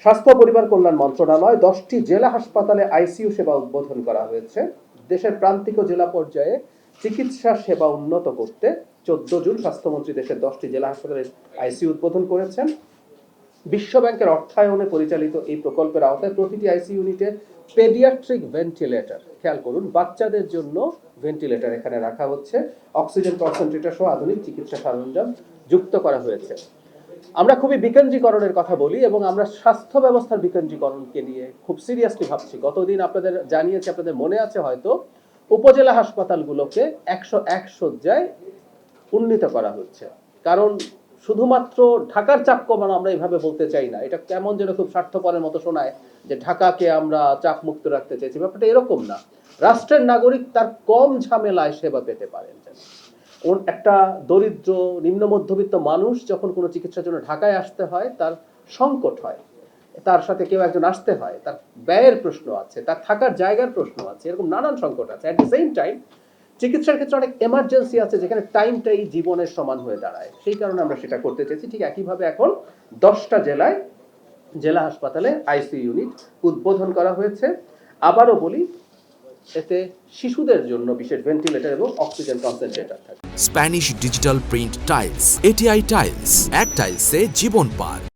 স্বাস্থ্য পরিবার কল্যাণ মন্ত্রণালয় 10টি জেলা হাসপাতালে আইসিইউ সেবা উদ্বোধন করা হয়েছে। দেশের প্রান্তিক জেলা পর্যায়ে চিকিৎসা সেবা উন্নত করতে 14 জুন স্বাস্থ্যমন্ত্রী দেশের 10টি জেলা হাসপাতালে আইসিইউ উদ্বোধন করেছেন। বিশ্ব ব্যাংকের অর্থায়নে পরিচালিত এই প্রকল্পের আওতায় প্রতিটি আইসিইউ ইউনিটে পেডিয়াট্রিক ভেন্টিলেটর, খেয়াল করুন, বাচ্চাদের জন্য ভেন্টিলেটর এখানে রাখা হচ্ছে, অক্সিজেন কনসেন্ট্রেটর সহ আধুনিক চিকিৎসা সরঞ্জাম যুক্ত করা হয়েছে। আমরা খুবই বিকেন্দ্রীকরণের কথা বলি এবং আমরা স্বাস্থ্য ব্যবস্থার বিকেন্দ্রীকরণকে নিয়ে খুব সিরিয়াসলি ভাবছি। গতদিন আপনাদের জানিয়েছি, আপনাদের মনে আছে হয়তো, উপজেলা হাসপাতালগুলোকে 101 শয্যায় উন্নীত করা হচ্ছে। কারণ শুধুমাত্র ঢাকার চাপ কমানো আমরা এইভাবে বলতে চাই না। এটা কেমন যেন খুব স্বার্থপরের মতো শোনায় যে ঢাকাকে আমরা চাপ মুক্ত রাখতে চাইছি। ব্যাপারটা এরকম না। রাষ্ট্রের নাগরিক তার কম ঝামেলায় সেবা পেতে পারেন। একটা দরিদ্র নিম্ন মধ্যবিত্ত মানুষ যখন কোনো চিকিৎসার জন্য ঢাকায় আসতে হয়, তার সংকট হয়, তার সাথে কেউ একজন আসতে হয়, তার ব্যয়ের প্রশ্ন আছে, তার থাকার জায়গার প্রশ্ন আছে, এরকম নানান সংকট আছে। অ্যাট দ্য সেম টাইম চিকিৎসার ক্ষেত্রে অনেক এমার্জেন্সি আছে যেখানে টাইমটাই জীবনের সমান হয়ে দাঁড়ায়। সেই কারণে আমরা সেটা করতে চেয়েছি। ঠিক একইভাবে এখন 10টা জেলায় জেলা হাসপাতালে আইসিইউ ইউনিট উদ্বোধন করা হয়েছে। আবারও বলি, এতে শিশুদের জন্য বিশেষ ভেন্টিলেটর এবং অক্সিজেন কনসেন্ট্রেটর থাকে। Spanish digital print tiles, ATI tiles, এক টাইলসে জীবন পার।